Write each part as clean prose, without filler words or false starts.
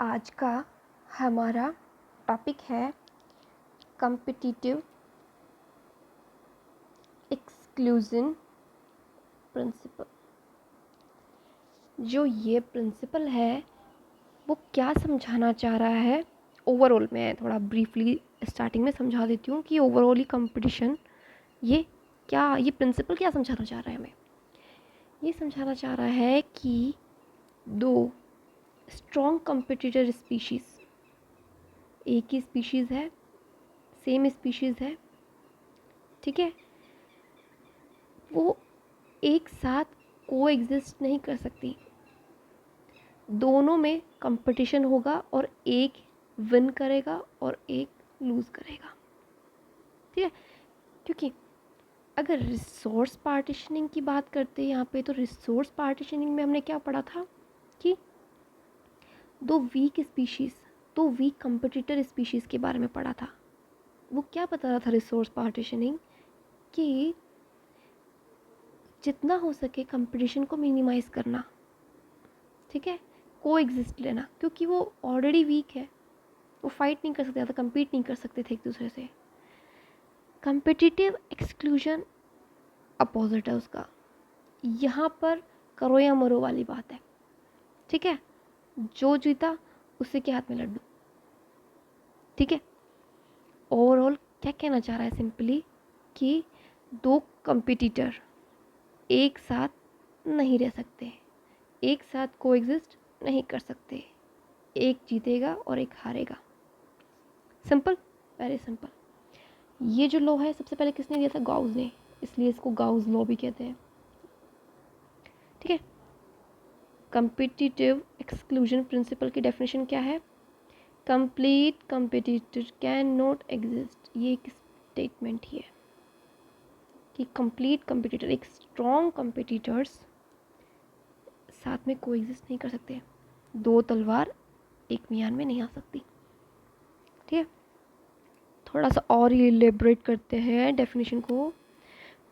आज का हमारा टॉपिक है कॉम्पिटिटिव एक्सक्लूजन प्रिंसिपल। जो ये प्रिंसिपल है वो क्या समझाना चाह रहा है ओवरऑल, मैं थोड़ा ब्रीफली स्टार्टिंग में समझा देती हूँ कि ओवरऑल ही कंपटीशन ये प्रिंसिपल क्या समझाना चाह रहा है हमें। ये समझाना चाह रहा है कि दो स्ट्रॉन्ग कंपिटिटर स्पीशीज़, एक ही स्पीशीज़ है, सेम स्पीशीज़ है, ठीक है, वो एक साथ को एग्जिस्ट नहीं कर सकती। दोनों में कंपटीशन होगा और एक विन करेगा और एक लूज़ करेगा, ठीक है। क्योंकि अगर रिसोर्स पार्टीशनिंग की बात करते हैं यहाँ पे, तो रिसोर्स पार्टीशनिंग में हमने क्या पढ़ा था कि दो वीक कंपटीटर स्पीशीज़ के बारे में पढ़ा था। वो क्या बता रहा था रिसोर्स पार्टीशनिंग, कि जितना हो सके कंपटीशन को मिनिमाइज़ करना, ठीक है, को एग्जिस्ट लेना, क्योंकि वो ऑलरेडी वीक है, वो फाइट नहीं कर सकते, ज़्यादा कम्पीट नहीं कर सकते थे एक दूसरे से। कंपिटिटिव एक्सक्लूजन अपोजिट है उसका। यहाँ पर करो या मरो वाली बात है, ठीक है, जो जीता उसी के हाथ में लड्डू, ठीक है। ओवरऑल क्या कहना चाह रहा है सिंपली कि दो कंपिटिटर एक साथ नहीं रह सकते, एक साथ को एग्जिस्ट नहीं कर सकते, एक जीतेगा और एक हारेगा। Simple, very simple. ये जो लॉ है सबसे पहले किसने दिया था? गाउस ने, इसलिए इसको गाउस लॉ भी कहते हैं, ठीक है। कंपिटिटिव एक्सक्लूजन प्रिंसिपल की डेफिनेशन क्या है? Complete competitor can not exist. ये एक स्टेटमेंट ही है कि कंप्लीट कंपिटिटर, एक स्ट्रॉन्ग कंपिटिटर्स साथ में को एग्जिस्ट नहीं कर सकते। दो तलवार एक मियान में नहीं आ सकती, ठीक है। थोड़ा सा और इलेबरेट करते हैं डेफिनेशन को।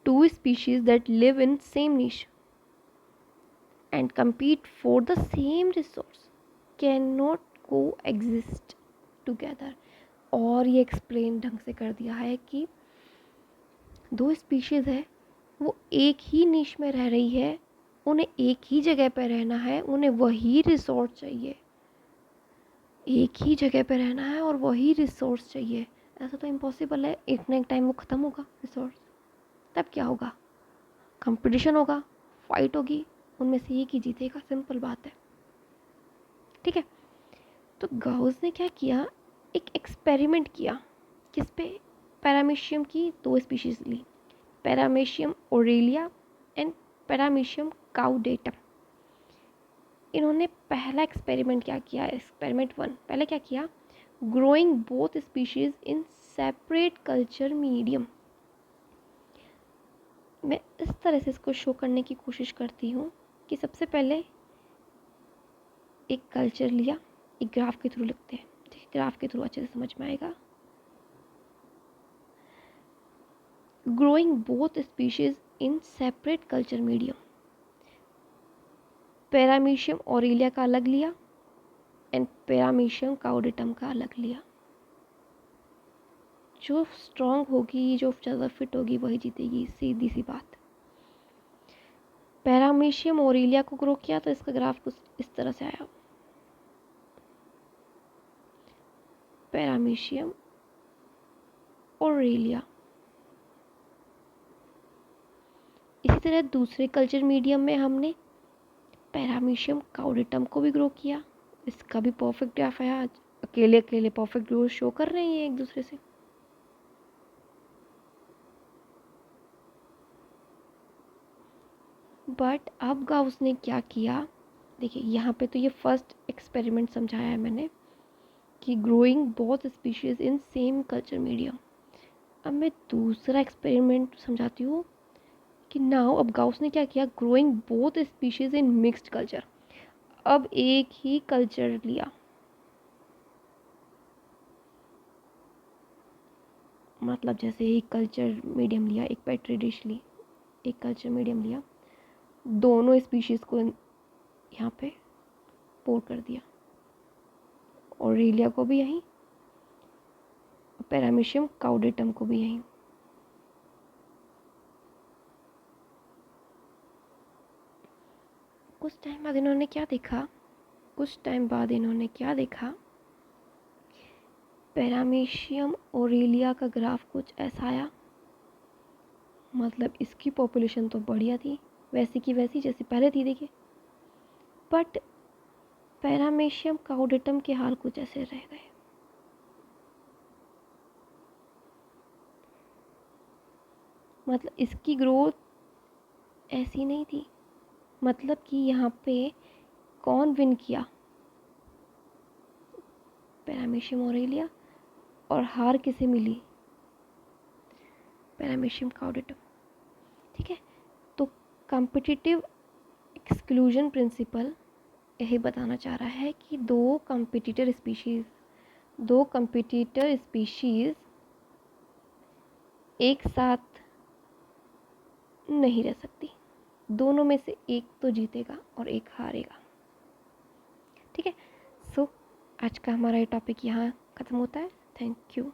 Two species that live in same niche and compete for the same resource cannot coexist together। और ये एक्सप्लेन ढंग से कर दिया है कि दो स्पीशीज़ है, वो एक ही नीश में रह रही है, उन्हें एक ही जगह पर रहना है, उन्हें वही रिसोर्स चाहिए, एक ही जगह पर रहना है और वही रिसोर्स चाहिए। ऐसा तो इम्पॉसिबल है, एक ना एक टाइम वो ख़त्म होगा रिसोर्स, तब क्या होगा? कंपटीशन होगा, फाइट होगी, उनमें से एक ही जीतेगा, सिंपल बात है, ठीक है। तो गाउस ने क्या किया, एक एक्सपेरिमेंट किया, किस पे? पैरामीशियम की दो स्पीशीज़ ली, paramecium aurelia and paramecium caudatum. इन्होंने पहला एक्सपेरिमेंट क्या किया, एक्सपेरिमेंट 1, पहले क्या किया, growing both species in separate culture medium. मैं इस तरह से इसको शो करने की कोशिश करती हूँ कि सबसे पहले एक कल्चर लिया, एक ग्राफ के थ्रू लिखते हैं, ठीक है, ग्राफ के थ्रू अच्छे से समझ में आएगा। Growing both species in separate culture medium, paramecium Aurelia का अलग लिया एंड पैरामीशियम काउडेटम का अलग लिया। जो स्ट्रॉन्ग होगी, जो ज़्यादा फिट होगी वही जीतेगी, सीधी सी बात। पैरामीशियम ओरेलिया को ग्रो किया तो इसका ग्राफ कुछ इस तरह से आया, पैरामीशियम ओरेलिया। इसी तरह दूसरे कल्चर मीडियम में हमने पैरामीशियम काउडेटम को भी ग्रो किया, इसका भी परफेक्ट ग्राफ है। आज अकेले अकेले परफेक्ट ग्रोथ शो कर रहे हैं ये एक दूसरे से। बट अब गाउस ने क्या किया, देखिए यहाँ पे तो ये फर्स्ट एक्सपेरिमेंट समझाया है मैंने कि growing both species in same culture medium. अब मैं दूसरा एक्सपेरिमेंट समझाती हूँ कि नाउ अब गाउस ने क्या किया, growing both species in mixed culture. अब एक ही कल्चर लिया, मतलब जैसे एक कल्चर मीडियम लिया, एक पेट्री डिश ली, एक कल्चर मीडियम लिया, दोनों स्पीशीज़ को यहाँ पे पोर कर दिया, ओरेलिया को भी यहीं, पैरामीशियम काउडेटम को भी यहीं। कुछ टाइम बाद इन्होंने क्या देखा, पैरामीशियम ओरेलिया का ग्राफ कुछ ऐसा आया, मतलब इसकी पॉपुलेशन तो बढ़िया थी, वैसी की वैसी जैसी पहले थी, देखिए, बट पैरामीशियम काउडेटम के हाल कुछ ऐसे रह गए। मतलब इसकी ग्रोथ ऐसी नहीं थी, मतलब कि यहाँ पे कौन विन किया, पैरामीशियम ओरेलिया, और हार किसे मिली, पैरामीशियम काउडेटम। ठीक है, तो कॉम्पिटिटिव एक्सक्लूजन प्रिंसिपल यही बताना चाह रहा है कि दो कंपिटिटर स्पीशीज़ एक साथ नहीं रह सकती, दोनों में से एक तो जीतेगा और एक हारेगा। ठीक है, सो आज का हमारा ये टॉपिक यहाँ ख़त्म होता है। Thank you.